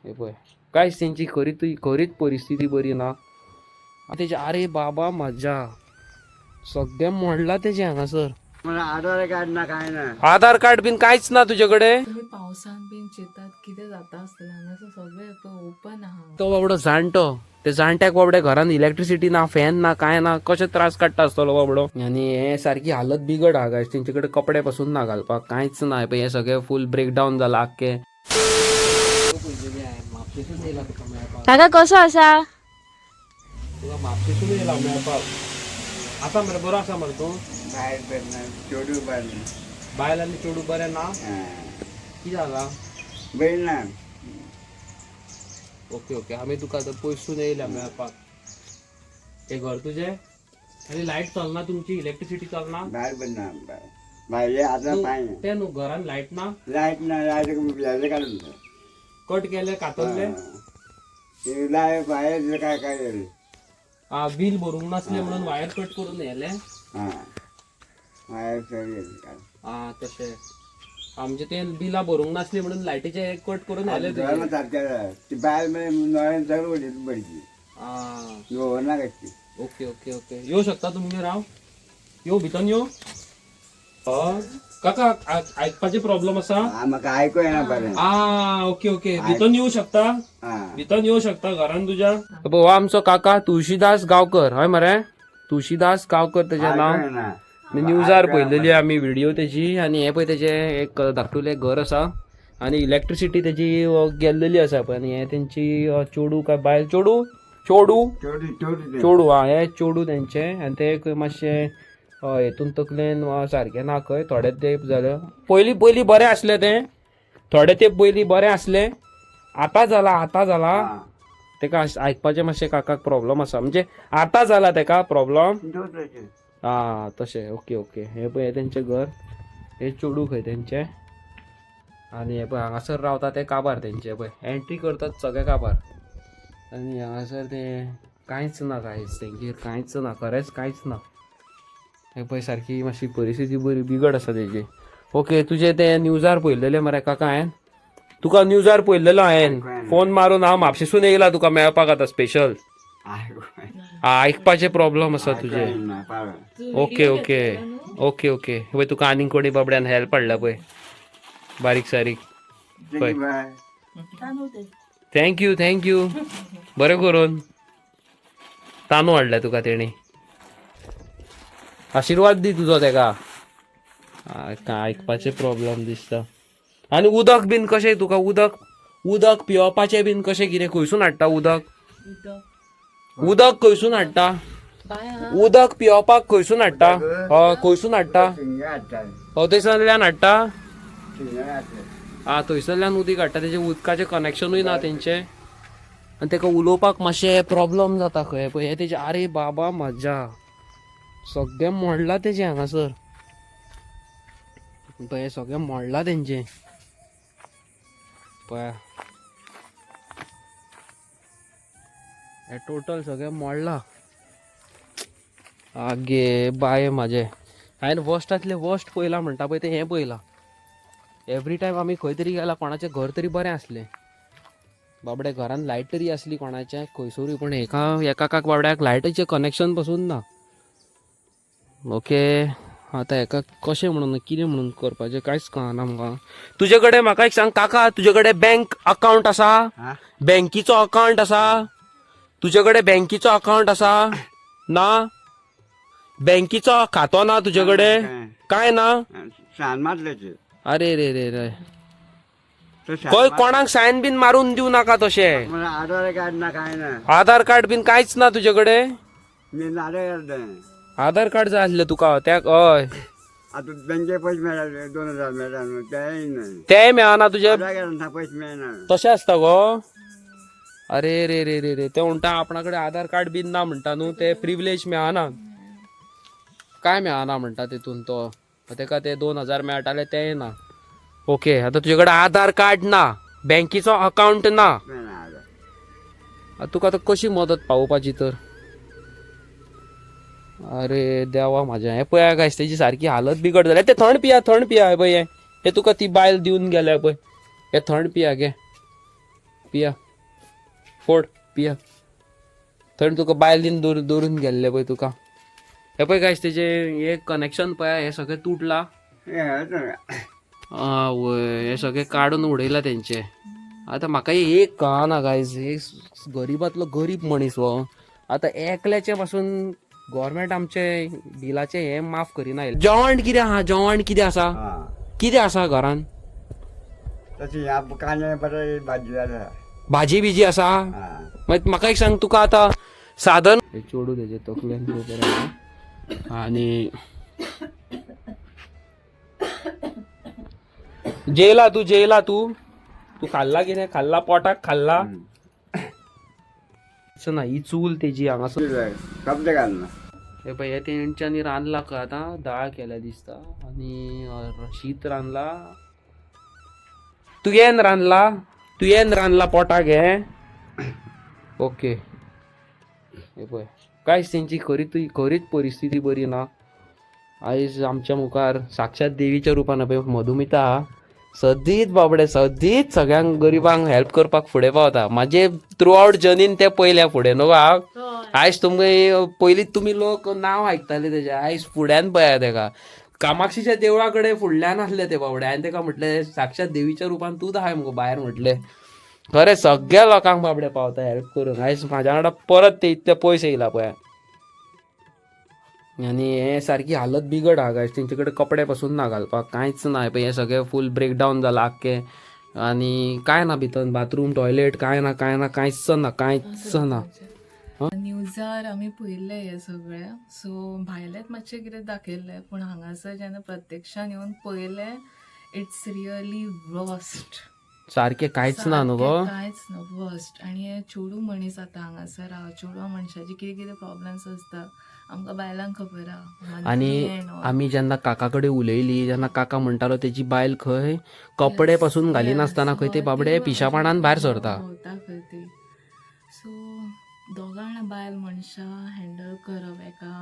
हे पळय कांयच तेंची खरीच परिस्थिती बरी ना. तेजे अरे बाबा मजा सगळें मोडला तेजे हांगासर. आधार कार्ड ना काय ना. आधार कार्ड बीन कांयच ना तुझ्याकडे. तुम्ही पावसान बीन चितात कितें जाता आसतलें हांगासर सगळें ओपन आहा. तो बाबडो जाणटो ते जाणट्याक बाबड्या घरान इलेक्ट्रिसिटी ना फॅन ना काय ना कशे त्रास काडटा आसतलो बाबडो. आनी हे सारकी हालत बिगड हा गायस. तेंचे कडेन कपडे पासून ना घालपाक कांयच ना. हे सगळें फुल ब्रेकडावन जाला आख्खे. काका कसो आसा? तुला म्हापशेसून येयला मेळपाक आसा मरे बरो आसा मरे तूं. बाहेर पडना चोडू पडना. बायल आनी चेडू बरें ना कितें जाला. बैल ना. ओके ओके आमी तुका आतां पयसून येयल्या मेळपाक. हे घर तुजें आनी लायट चलना तुमची इलेक्ट्रिसिटी चलना. बाहेर पडना भायले आता पाय ते न्हू घरान लायट ना. लायट ना लायट काढून कट केले कातरले. लाय बाहेर काय काय झालं. बिल भरूंक नासले म्हणून वायर कट करून येयले. हा बाहेर सगळे तशें आमचे ते बिला भरूंक नासली म्हणून लायटीचे कट करून येयले. ती बाहेर नळ्यान सगळं उडीत पडची ना कशी. ओके ओके ओके येऊ शकता तुम्ही राव. येऊ भितर येऊ. काका ऐकपाचे प्रॉब्लेम असा. म्हाका ऐकू येना बरें. ओके ओके भितर येऊ शकता. हा भितर येऊ शकता घरान तुझ्या. हो आमचो काका तुळशीदास गांवकर हय मरे. तुळशीदास गांवकर तेजें नाव. येना. न्यूजार पळयलेली आमी व्हिडिओ तेजी. आनी हे पळय तेजे एक धाकटुलें घर आसा आनी इलेक्ट्रिसिटी तेजी गेल्लेली आसा पळय. आनी हे तेंची चोडू काय बायल चोडू चोडू चोडू चोडू चोडू हे चोडू तेंचे. आनी ते मातशे हेतून तकलेन सारकें ना खंय थोडे तेंप जाले. पयलीं बरें आसलें तें. थोडे तेंप पयलीं बरें आसलें. आतां जाला तेका आयकपाचें मातशें काकाक प्रॉब्लेम आसा. म्हणजे आतां जाला तेका प्रॉब्लेम. तशें ओके ओके. हे पळय तेंचें घर. हे चोडू खंय तेंचे. आनी हे पळय हांगासर रावता ते काबार तेंचे पळय. एंट्री करतात सगळे काबार. आनी हांगासर ते कांयच ना कांयच तेंगेर कांयच ना खरेंच कांयच ना. हे पळय सारकी मातशी परिस्थिती बरी बिगड आसा तेजी. ओके तुजे ते न्यूजार पळयलेले मरे काका हांवें. तुका न्यूजार पळयलेलो हांवें. फोन मारून हांव म्हापशेसून येयला तुका मेळपाक आतां स्पेशल. आयकपाचे प्रॉब्लेम आसा तुजे. Okay okay okay okay. पळय तुका आनीक कोणी बाबड्यान हेल्प हाडला पळय बारीक सारीक पळय. थँक्यू बरें करून तांदूळ हाडला तुका तेणी. आशिर्वाद दी तुजो तेका. आयकपाचे प्रॉब्लेम दिसता. आनी उदक बीन कशें तुका उदक पिवपाचें बीन कशें कितें खंयसून हाडटा उदक खंयसून हाडटा. उदक पिवपाक खंयसून हाडटा. खंयसून हाडटा. थंयसरल्यान हाडटा. थंयसरल्यान उदीक हाडटा. तेजे उदकाचें कनेक्शनूय ना तेंचें. आनी तेका उलोवपाक मातशें प्रॉब्लेम जाता खंय पळय. हे तेजे आरे बाबा मजा सगळें मोडला तेजे हांगासर पळय. सगळें मोडला तेंचें पळय. हे टोटल सगळें मोडला. आगे बाय म्हाजे. हांवें वर्स्टांतले वर्स्ट पयला म्हणटा पळय ते हें पयलां. एवरी टायम आमी खंय तरी गेला कोणाचें घर तरी बरें आसलें. बाबडे घरान लायट तरी आसली कोणाचें खंयसरूय. पूण एकाक बाबड्याक लायटीचें कनेक्शन पासून ना. ओके आतां हेका कशें म्हणून कितें म्हणून करपाचें कांयच कळना म्हाका. तुजे कडेन म्हाका एक सांग काका तुजे कडेन बँक अकावंट आसा. बँकीचो अकावंट आसा. तुजे कडेन बँकीचो अकावंट आसा ना. बँकीचो खातो ना तुजे कडेन काय ना. सान मारलेचे. अरे रे रे रे खंय कोणाक सायन बीन मारून दिवं नाका तशें. आधार कार्ड ना काय ना. आधार कार्ड बीन कांयच ना तुजे कडेन. मी आधार कार्ड आधार कार्ड जाय आसलें तुका त्याक. हय आता बँके पयशे मेळ्ळे 2000 मेळटा न्हू तेय तेंय मेळना तुजे. आधार कार्डान पयशे मेळना. तशें आसता गो. अरे रे रे रे रे ते म्हणटा आपणा कडेन आधार कार्ड बीन ना म्हणटा न्हू. ते प्रिविलेज मेळना काय मेळना म्हणटा तितून तो. तेका ते 2000 मेळटाले तेय ना. ओके आतां तुजे कडेन आधार कार्ड ना बँकीचो अकावंट ना. तुका आतां कशी मदत पावोवपाची तर. अरे देवा म्हाज्या. हे पळय गायस तेजी सारकी हालत बिगड जाल्या. ते थंड पिया हे पळय. हे तुका ती बायल दिवन गेल्या पळय. हे थंड पिया गे पिया फोड पिया थंड तुका बायलीन दोरून गेल्ले पळय तुका हे पळय काय तेचे हे कनेक्शन पळय हे सगळें तुटला वय हे सगळे काढून उडयला तेंचे आता म्हाका एक कळना गायज हे गरीबातलो गरीब मनीस हो आता एकल्याचे पासून गव्हर्मेंट आमचे बिलाचे हे माफ करिना जेवण कितें आहा जेवण कितें आसा कितें आसा घरान तशी कांदे बरे भाजी आसा भाजी बिजी आसा मागीर म्हाका एक सांग तुका आता साधन चोडू तेजे तकल्यान आणि जेला तू खाल्ला कितें खाल्ला पोटाक खाल्ला ना ही चूल तेजी हांगासर कपडे घालना हे पळय हे तेंच्यांनी रांदला खंय आतां दाळ केल्या दिसता आणि शीत रांदला तुयेन रांदला पोटाक हे ओके हे पळय कांयच तेंची खरीच परिस्थिती बरी ना आयज आमच्या मुखार साक्षात देवीच्या रूपान पळय मधुमिता सदीच बाबडे सदीच सगळ्यांक गरिबांक हेल्प करपाक फुडें पावता म्हाजे थ्रू आउट जर्नीन ते पयल्या फुडें न्हू आयज तुमकां पयलींच तुमी लोक नांव आयकताले तेजें आयज फुड्यान पळया तेका कामाक्षीच्या देवळा कडेन फुडल्यान आसले ते बाबडे हांवें तेका म्हटलें साक्षात देवीच्या रूपान तूंच आहाय मुगो भायर म्हटलें खरें सगळ्या लोकांक बाबडे पावता हेल्प करूंक आयज म्हाज्या वांगडा परत ते इतले पयस येयला पळय आनी हे सारकी हालत बिगड आहा गायज तेंचे कडेन कपडे पासून ना घालपाक कांयच ना पळय हे सगळें फूल ब्रेकडावन जाला आख्खें आनी कांय ना भितर बाथरूम टॉयलेट कांयच ना न्यूजार आमी पळयल्ले हे सगळे सो भायलेच मातशें कितें दाखयल्लें पूण हांगासर जेन्ना प्रत्यक्षान येवन पळयलें इट्स रियली वर्स्ट सारकें कांयच ना न्हू गो कांयच ना वर्स्ट आनी हे चेडू मनीस आतां हांगासर चेडवा मनशाचे कितें कितें प्रॉब्लेम्स आसता आमकां बायलांक खबर आहा आनी आमी जेन्ना काका कडेन उलयली जेन्ना काका म्हणटालो तेजी बायल खंय कपडे पासून घालिनासतना खंय ते बाबडे पिशापणान भायर सरता खंय ते सो दोगां जाणां बायल मनशां हँडल करप एका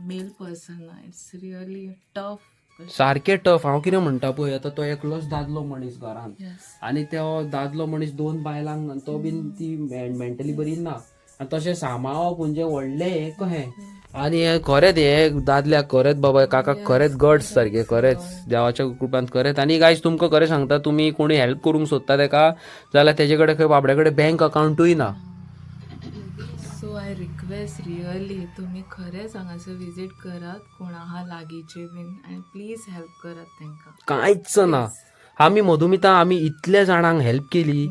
male person it's really tough सारकें टफ हांव कितें म्हणटा पळय आतां तो एकलोच दादलो मनीस घरान आनी तो दादलो मनीस दोन बायलांक तो बीन ती मेंटली बरी ना आनी तशें सांबाळप म्हणजे व्हडलें हें कहें आनी हे खरेंच हे दादल्याक खरेंच बाबा काकाक खरेंच गट्स सारके खरेंच देवाच्या कृपान खरेंच आनी गायज तुमकां खरें सांगता तुमी कोणी हेल्प करूंक सोदता तेका जाल्यार तेजे कडेन खंय बाबड्या कडेन बँक अकावंटूय ना सो आय रिक्वेस्ट रियली तुम्ही खरेंच हांगासर विजीट करात कोण आहा लागींचे बीन आनी प्लीज हेल्प करात तांकां कांयच ना आमी मधुमिता आमी इतल्या जाणांक हेल्प केली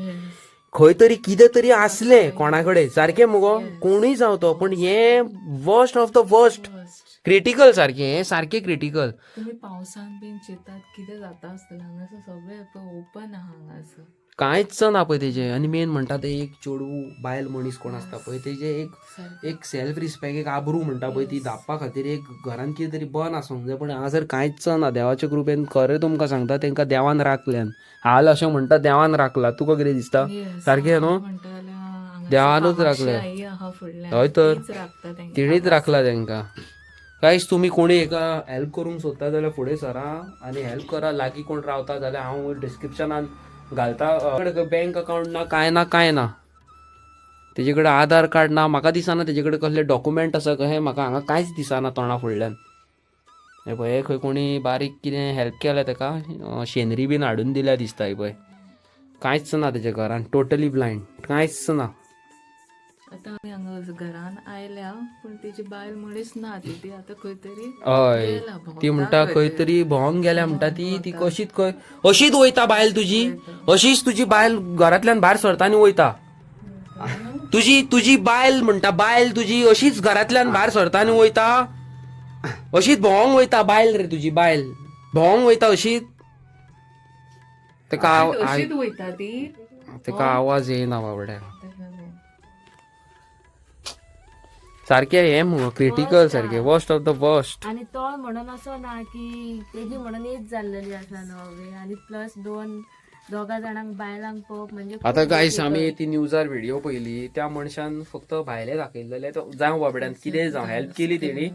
खंय तरी कितें तरी आसले कोणा कडेन सारकें मुगो कोणूय जावं तो पूण हे worst of the worst critical सारकें हे सारकें क्रिटिकल तुम्ही पावसान बीन चिंतात कितें जाता आसतलें हांगासर सगळें ओपन आहा हांगासर कांयच ना पळय तेजें आनी मेन म्हणटा ते एक चेडू बायल मनीस कोण आसता पळय तेजे एक सेल्फ रिस्पेक्ट एक आबरू म्हणटा पळय ती धापपा खातीर एक घरान कितें तरी बन आसूंक जाय पूण हांगासर कांयच ना देवाच्या कृपेन खरें तुमकां सांगता तांकां देवान राखल्यान हाल अशें म्हणटा देवान राखला तुका कितें दिसता सारकें न्हू देवानूच राखल्या हय तर तिणीच राखला तांकां कांयच तुमी कोणी एका हेल्प करूंक सोदता जाल्यार फुडें सरा आनी हेल्प करा लागीं कोण रावता जाल्यार हांव डिस्क्रिप्शनान घालता बँक अकाउंट ना कांय ना तेजे कडेन आधार कार्ड ना म्हाका दिसना तेजे कडेन कसले डॉक्युमेंट आसा कशें म्हाका हांगा कांयच दिसना तोंडा फुडल्यान हे पळय खंय कोणी बारीक कितें हेल्प केल्या ताका शेनरी बीन हाडून दिल्या दिसता हे पळय कांयच ना तेजे घरान टोटली ब्लायंड कांयच ना आतां आमी हांगा घरान आयल्या पूण तेजी बायल मनीस ना ती आतां खंय तरी हय ती म्हणटा खंय तरी भोंवंक गेल्या म्हणटा ती कशीच खंय अशीच वयता बायल तुजी अशीच तुजी बायल घरांतल्यान भायर सरता आनी वयता तुजी बायल म्हणटा बायल तुजी अशीच घरांतल्यान भायर सरता आनी वयता अशीच भोंवंक वयता बायल रे तुजी बायल भोंवंक वयता अशीच तेका वयता ती तेका आवाज येना बाबड्या सारखे हे क्रिटिकल सारखे वर्स्ट ऑफ द वर्स्ट आणि तो म्हणून असो ना की तेजी म्हणून एक जाल्लेली आसा न्हू आणि प्लस दोगा जाणांक बायलांक पळोवप म्हणजे आता गायस आमी ती न्यूजार व्हिडिओ पयली त्या मनशान फक्त भायले दाखयलेले जावं बाबड्यान कितें जावं हेल्प केली तेणी